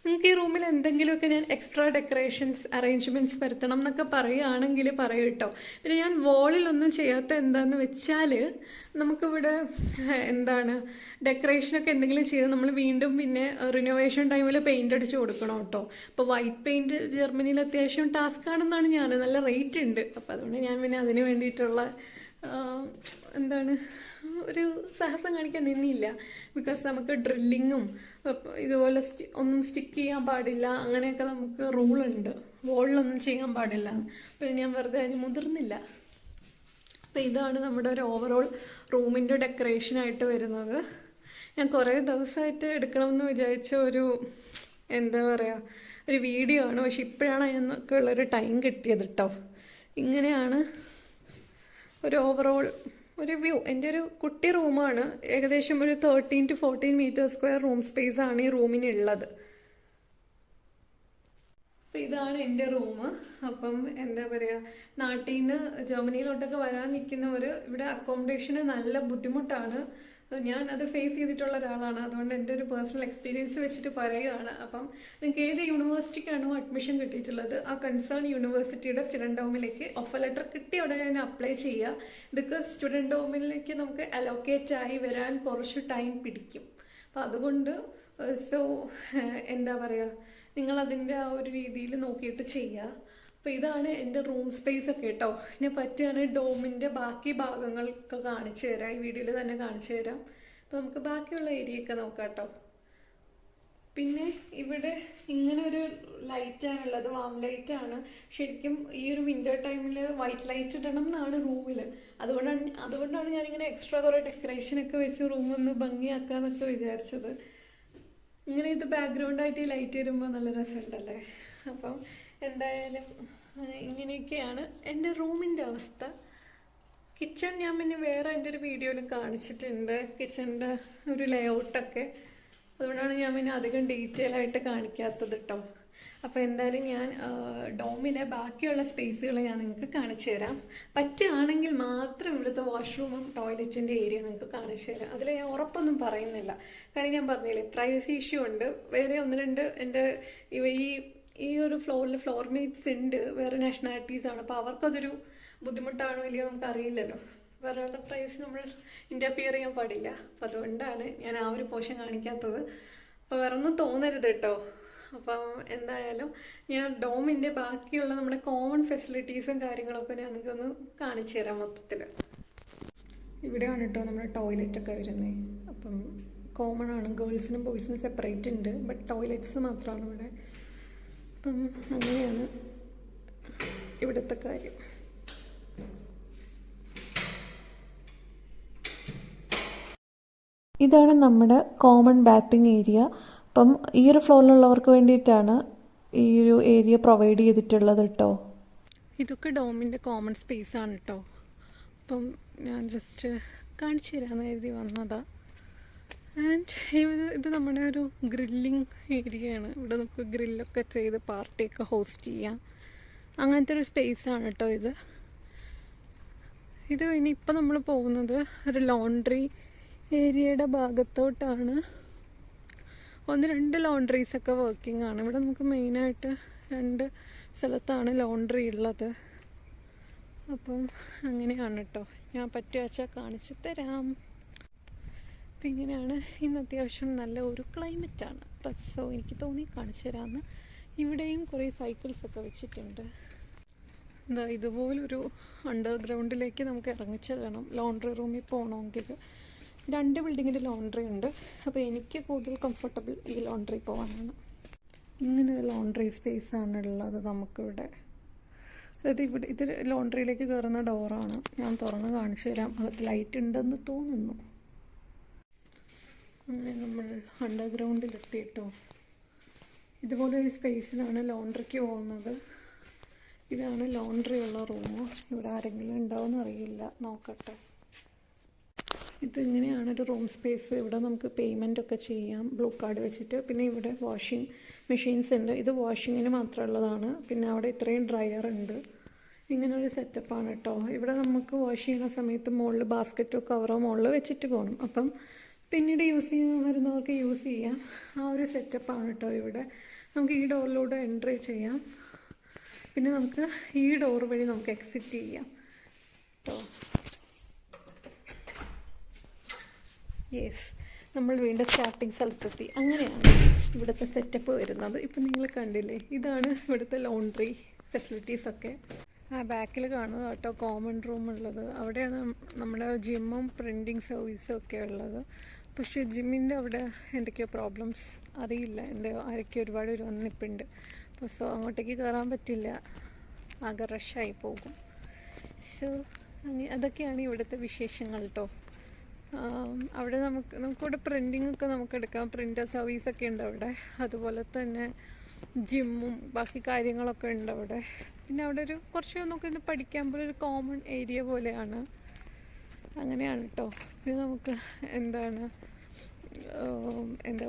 നിങ്ങൾക്ക് ഈ റൂമിൽ എന്തെങ്കിലുമൊക്കെ ഞാൻ എക്സ്ട്രാ ഡെക്കറേഷൻസ് അറേഞ്ച്മെൻറ്റ്സ് വരുത്തണം എന്നൊക്കെ പറയുകയാണെങ്കിൽ പറയൂ കേട്ടോ. പിന്നെ ഞാൻ വോളിലൊന്നും ചെയ്യാത്ത എന്താണെന്ന് വെച്ചാൽ നമുക്കിവിടെ ഡെക്കറേഷനൊക്കെ എന്തെങ്കിലും ചെയ്ത് നമ്മൾ വീണ്ടും പിന്നെ റിനോവേഷൻ ടൈമിൽ പെയിൻ്റ് അടിച്ച് കൊടുക്കണം കേട്ടോ. അപ്പോൾ വൈറ്റ് പെയിൻറ്റ് ജർമ്മനിയിൽ അത്യാവശ്യം ടാസ്ക് ആണെന്നാണ് നല്ല റേറ്റ് ഉണ്ട്. അപ്പോൾ അതുകൊണ്ട് ഞാൻ പിന്നെ അതിന് വേണ്ടിയിട്ടുള്ള ഒരു സാഹസം കാണിക്കാൻ നിന്നില്ല. ബിക്കോസ് നമുക്ക് ഡ്രില്ലിങ്ങും ഇതുപോലെ ഒന്നും സ്റ്റിക്ക് ചെയ്യാൻ പാടില്ല, അങ്ങനെയൊക്കെ നമുക്ക് റൂളുണ്ട്. വോളിലൊന്നും ചെയ്യാൻ പാടില്ല. അപ്പം ഞാൻ വെറുതെ അതിന് മുതിർന്നില്ല. അപ്പം ഇതാണ് നമ്മുടെ ഒരു ഓവറോൾ റൂമിൻ്റെ ഡെക്കറേഷനായിട്ട് വരുന്നത്. ഞാൻ കുറേ ദിവസമായിട്ട് എടുക്കണമെന്ന് വിചാരിച്ച ഒരു ഒരു വീഡിയോ ആണ്. പക്ഷെ ഇപ്പോഴാണ് അതിനൊക്കെ ഉള്ളൊരു ടൈം കിട്ടിയത് കേട്ടോ. ഇങ്ങനെയാണ് ഒരു ഓവറോൾ ഒരു വ്യൂ. എൻ്റെ ഒരു കുട്ടി റൂമാണ്, ഏകദേശം ഒരു 13 to 14 metre square room space ആണ് ഈ റൂമിനുള്ളത്. അപ്പം ഇതാണ് എൻ്റെ റൂം. അപ്പം നാട്ടിൽ നിന്ന് ജർമ്മനിയിലോട്ടൊക്കെ വരാൻ നിൽക്കുന്നവർ ഇവിടെ അക്കോമഡേഷന് നല്ല ബുദ്ധിമുട്ടാണ്. ഞാൻ അത് ഫേസ് ചെയ്തിട്ടുള്ള ഒരാളാണ്, അതുകൊണ്ട് എൻ്റെ ഒരു പേഴ്സണൽ എക്സ്പീരിയൻസ് വെച്ചിട്ട് പറയുകയാണ്. അപ്പം നിങ്ങൾക്ക് ഏത് യൂണിവേഴ്സിറ്റിക്കാണോ അഡ്മിഷൻ കിട്ടിയിട്ടുള്ളത് ആ കൺസേൺ യൂണിവേഴ്സിറ്റിയുടെ സ്റ്റുഡൻറ് ഹോമിലേക്ക് ഓഫർ ലെറ്റർ കിട്ടിയ ഉടനെ തന്നെ അപ്ലൈ ചെയ്യുക. ബിക്കോസ് സ്റ്റുഡൻറ് ഹോമിലേക്ക് നമുക്ക് അലോക്കേറ്റ് ആയി വരാൻ കുറച്ച് ടൈം പിടിക്കും. അപ്പം അതുകൊണ്ട് നിങ്ങളതിൻ്റെ ആ ഒരു രീതിയിൽ നോക്കിയിട്ട് ചെയ്യുക. അപ്പോൾ ഇതാണ് എൻ്റെ റൂം സ്പേസ് ഒക്കെ കേട്ടോ. ഇനി പറ്റുകയാണെങ്കിൽ ഡോമിൻ്റെ ബാക്കി ഭാഗങ്ങളൊക്കെ കാണിച്ചു തരാം, ഈ വീഡിയോയിൽ തന്നെ കാണിച്ചു തരാം. അപ്പോൾ നമുക്ക് ബാക്കിയുള്ള ഏരിയയൊക്കെ നോക്കാം കേട്ടോ. പിന്നെ ഇവിടെ ഇങ്ങനെ ഒരു ലൈറ്റാണുള്ളത്, വാം ലൈറ്റാണ്. ശരിക്കും ഈ ഒരു വിന്റർ ടൈമിൽ വൈറ്റ് ലൈറ്റ് ഇടണം എന്നാണ് റൂമിൽ. അതുകൊണ്ടാണ് ഞാനിങ്ങനെ എക്സ്ട്രാ കുറേ ഡെക്കറേഷനൊക്കെ വെച്ച് റൂം ഒന്ന് ഭംഗിയാക്കാന്നൊക്കെ വിചാരിച്ചത്. ഇങ്ങനെ ഇത് ബാക്ക്ഗ്രൗണ്ടായിട്ട് ഈ ലൈറ്റ് വരുമ്പോൾ നല്ല രസമുണ്ടല്ലേ. അപ്പം എന്തായാലും ഇങ്ങനെയൊക്കെയാണ് എൻ്റെ റൂമിൻ്റെ അവസ്ഥ. കിച്ചൺ ഞാൻ പിന്നെ വേറെ എൻ്റെ ഒരു വീഡിയോയിലും കാണിച്ചിട്ടുണ്ട്, കിച്ചണിൻ്റെ ഒരു ലേഔട്ടൊക്കെ. അതുകൊണ്ടാണ് ഞാൻ പിന്നെ അധികം ഡീറ്റെയിൽ ആയിട്ട് കാണിക്കാത്തത് കേട്ടോ. അപ്പോൾ എന്തായാലും ഞാൻ ഡോമിലെ ബാക്കിയുള്ള സ്പേസുകൾ ഞാൻ നിങ്ങൾക്ക് കാണിച്ചു തരാം. പറ്റുകയാണെങ്കിൽ മാത്രം ഇവിടുത്തെ വാഷ്റൂമും ടോയ്ലറ്റിൻ്റെ ഏരിയ നിങ്ങൾക്ക് കാണിച്ചു തരാം. അതിൽ ഞാൻ ഉറപ്പൊന്നും പറയുന്നില്ല, കാര്യം ഞാൻ പറഞ്ഞില്ലേ പ്രൈവസി ഇഷ്യൂ ഉണ്ട്. വേറെ ഒന്ന് രണ്ട് എൻ്റെ ഈ ഒരു ഫ്ലോർ മേറ്റ്സ് ഉണ്ട്, വേറെ നാഷണാലിറ്റീസ് ആണ്. അപ്പോൾ അവർക്കതൊരു ബുദ്ധിമുട്ടാണോ ഇല്ലയോ നമുക്ക് അറിയില്ലല്ലോ. വേറെയുള്ള പ്രൈവസി നമ്മൾ ഇൻ്റർഫിയർ ചെയ്യാൻ പാടില്ല. അപ്പം അതുകൊണ്ടാണ് ഞാൻ ആ ഒരു പോർഷൻ കാണിക്കാത്തത്. അപ്പോൾ വേറെ ഒന്നും തോന്നരുത് കേട്ടോ. അപ്പം എന്തായാലും ഞാൻ ഡോമിൻ്റെ ബാക്കിയുള്ള നമ്മുടെ കോമൺ ഫെസിലിറ്റീസും കാര്യങ്ങളൊക്കെ ഞാൻ നിങ്ങൾക്കൊന്ന് കാണിച്ചു തരാം മൊത്തത്തിൽ. ഇവിടെയാണ് കേട്ടോ നമ്മുടെ ടോയ്ലറ്റൊക്കെ വരുന്നത്. അപ്പം കോമൺ ആണ്, ഗേൾസിനും ബോയ്സിനും സെപ്പറേറ്റ് ഉണ്ട്, ബട്ട് ടോയ്ലറ്റ്സ് മാത്രമാണ് ഇവിടെ. അപ്പം അങ്ങനെയാണ് ഇവിടുത്തെ കാര്യം. ഇതാണ് നമ്മുടെ കോമൺ ബാത്തിങ് ഏരിയ. അപ്പം ഈ ഒരു ഫ്ലോറിലുള്ളവർക്ക് വേണ്ടിയിട്ടാണ് ഈ ഒരു ഏരിയ പ്രൊവൈഡ് ചെയ്തിട്ടുള്ളത് കേട്ടോ. ഇതൊക്കെ ഡോമിൻ്റെ കോമൺ സ്പേസ് ആണ് കേട്ടോ. അപ്പം ഞാൻ ജസ്റ്റ് കാണിച്ചു തരാമെന്ന് കരുതി വന്നതാണ്. ആൻഡ് ഇത് നമ്മുടെ ഒരു ഗ്രില്ലിങ് ഏരിയയാണ്. ഇവിടെ നമുക്ക് ഗ്രില്ലൊക്കെ ചെയ്ത് പാർട്ടിയൊക്കെ ഹോസ്റ്റ് ചെയ്യാം. അങ്ങനത്തെ ഒരു സ്പേസാണ് കേട്ടോ ഇത്. ഇനിയിപ്പോൾ നമ്മൾ പോകുന്നത് ഒരു ലോണ്ട്രി ഏരിയയുടെ ഭാഗത്തോട്ടാണ്. 1-2 ലോണ്ട്രീസൊക്കെ വർക്കിംഗ് ആണ്. ഇവിടെ നമുക്ക് മെയിനായിട്ട് 2 സ്ഥലത്താണ് ലോണ്ട്രി ഉള്ളത്. അപ്പം അങ്ങനെയാണ് കേട്ടോ. ഞാൻ പറ്റുക കാണിച്ചു തരാം. അപ്പം ഇങ്ങനെയാണ്. ഇന്ന് അത്യാവശ്യം നല്ല ഒരു ക്ലൈമറ്റാണ്. സോ എനിക്ക് തോന്നി കാണിച്ചു തരാമെന്ന്. ഇവിടെയും കുറേ സൈക്കിൾസൊക്കെ വെച്ചിട്ടുണ്ട്. എന്താ ഇതുപോലൊരു അണ്ടർഗ്രൗണ്ടിലേക്ക് നമുക്ക് ഇറങ്ങിച്ചെല്ലണം ലോണ്ട്രി റൂമിൽ പോകണമെങ്കിൽ. 2 ബിൽഡിങ്ങിൽ ലോണ്ട്രി ഉണ്ട്. അപ്പോൾ എനിക്ക് കൂടുതൽ കംഫർട്ടബിൾ ഈ ലോണ്ട്രി പോകാനാണ്. ഇങ്ങനെ ഒരു ലോണ്ട്രി സ്പേസാണ് ഉള്ളത് നമുക്കിവിടെ. അതായത് ഇത് ലോണ്ട്രിയിലേക്ക് കയറുന്ന ഡോറാണ്. ഞാൻ തുറന്ന് കാണിച്ചു തരാം. അകത്ത് ലൈറ്റ് ഉണ്ടെന്ന് തോന്നുന്നു. അങ്ങനെ നമ്മൾ അണ്ടർഗ്രൗണ്ടിലെത്തിയിട്ടോ. ഇതുപോലെ ഒരു സ്പേസിലാണ് ലോണ്ട്രിക്ക് പോകുന്നത്. ഇതാണ് ലോണ്ട്രി ഉള്ള റൂം. ഇവിടെ ആരെങ്കിലും ഉണ്ടാവുമെന്ന് അറിയില്ല, നോക്കട്ടെ. ഇതിങ്ങനെയാണൊരു റൂം സ്പേസ്. ഇവിടെ നമുക്ക് പേയ്മെൻ്റ് ഒക്കെ ചെയ്യാം ബ്ലൂ കാർഡ് വെച്ചിട്ട്. പിന്നെ ഇവിടെ വാഷിംഗ് മെഷീൻസ് ഉണ്ട്. ഇത് വാഷിങ്ങിന് മാത്രമുള്ളതാണ്. പിന്നെ അവിടെ ഇത്രയും ഡ്രയർ ഉണ്ട്. ഇങ്ങനൊരു സെറ്റപ്പാണ് കേട്ടോ. ഇവിടെ നമുക്ക് വാഷ് ചെയ്യുന്ന സമയത്ത് മുകളിൽ ബാസ്ക്കറ്റോ കവറോ മുകളിൽ വെച്ചിട്ട് പോകണം. അപ്പം പിന്നീട് യൂസ് ചെയ്യാൻ വരുന്നവർക്ക് യൂസ് ചെയ്യാം. ആ ഒരു സെറ്റപ്പാണ് കേട്ടോ ഇവിടെ. നമുക്ക് ഈ ഡോറിലൂടെ എൻട്രി ചെയ്യാം. പിന്നെ നമുക്ക് ഈ ഡോർ വഴി നമുക്ക് എക്സിറ്റ് ചെയ്യാം കേട്ടോ. യെസ്, നമ്മൾ വീണ്ടും സ്റ്റാർട്ടിങ് സ്ഥലത്തെത്തി. അങ്ങനെയാണ് ഇവിടുത്തെ സെറ്റപ്പ് വരുന്നത്. ഇപ്പം നിങ്ങൾ കണ്ടില്ലേ, ഇതാണ് ഇവിടുത്തെ ലോണ്ട്രി ഫെസിലിറ്റീസൊക്കെ. ആ ബാക്കിൽ കാണുന്നത് കേട്ടോ കോമൺ റൂം ഉള്ളത്. അവിടെയാണ് നമ്മുടെ ജിമ്മും പ്രിൻറ്റിങ് സർവീസും ഒക്കെ ഉള്ളത്. പക്ഷേ ജിമ്മിൻ്റെ അവിടെ എന്തൊക്കെയോ പ്രോബ്ലംസ് അറിയില്ല, ആരൊക്കെ ഒരുപാട് പേര് വന്നിപ്പുണ്ട്. അപ്പോൾ സോ അങ്ങോട്ടേക്ക് കയറാൻ പറ്റില്ല, ആകെ റഷായി പോകും. സോ അതൊക്കെയാണ് ഇവിടുത്തെ വിശേഷങ്ങൾ കേട്ടോ. അവിടെ നമുക്കിവിടെ പ്രിൻറ്റിങ്ങൊക്കെ നമുക്ക് എടുക്കാം. പ്രിൻ്റർ സർവീസൊക്കെ ഉണ്ട് അവിടെ. അതുപോലെ തന്നെ ജിമ്മും ബാക്കി കാര്യങ്ങളൊക്കെ ഉണ്ട് അവിടെ. പിന്നെ അവിടെ കുറച്ച് നമുക്കിത് പഠിക്കാൻ പോലെ ഒരു കോമൺ ഏരിയ പോലെയാണ്. അങ്ങനെയാണ് കേട്ടോ. പിന്നെ നമുക്ക്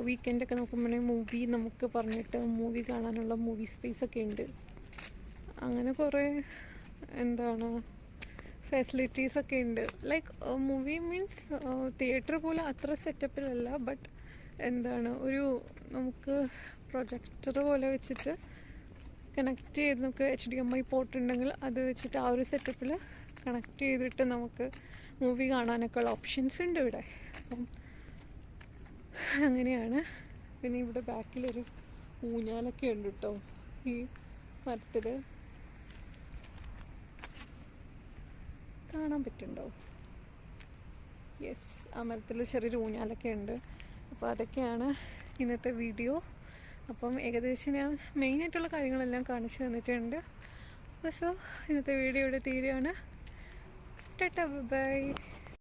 വീക്കെൻഡൊക്കെ നോക്കുമ്പോഴേ നമുക്ക് പറഞ്ഞിട്ട് മൂവി കാണാനുള്ള മൂവി സ്പേസൊക്കെ ഉണ്ട്. അങ്ങനെ കുറേ ഫെസിലിറ്റീസൊക്കെ ഉണ്ട്. ലൈക്ക് മൂവി മീൻസ് തിയേറ്റർ പോലെ അത്ര സെറ്റപ്പിലല്ല, ബട്ട് ഒരു നമുക്ക് പ്രൊജക്ടർ പോലെ വെച്ചിട്ട് കണക്ട് ചെയ്ത് നമുക്ക് HDMI പോർട്ട് ഉണ്ടെങ്കിൽ അത് വെച്ചിട്ട് ആ ഒരു സെറ്റപ്പിൽ കണക്ട് ചെയ്തിട്ട് നമുക്ക് മൂവി കാണാനൊക്കെ ഉള്ള ഓപ്ഷൻസ് ഉണ്ട് ഇവിടെ. അപ്പം അങ്ങനെയാണ്. പിന്നെ ഇവിടെ ബാക്കിലൊരു ഊഞ്ഞാലൊക്കെ ഉണ്ട് കേട്ടോ. ഈ മരത്തിൽ കാണാൻ പറ്റുന്നുണ്ടോ? യെസ്, ആ മരത്തിൽ ചെറിയൊരു ഊഞ്ഞാലൊക്കെ ഉണ്ട്. അപ്പോൾ അതൊക്കെയാണ് ഇന്നത്തെ വീഡിയോ. അപ്പം ഏകദേശം ഞാൻ മെയിനായിട്ടുള്ള കാര്യങ്ങളെല്ലാം കാണിച്ചു തന്നിട്ടുണ്ട്. അപ്പോൾ ഇന്നത്തെ വീഡിയോ ഇവിടെ തീരുകയാണ്. Tata bye.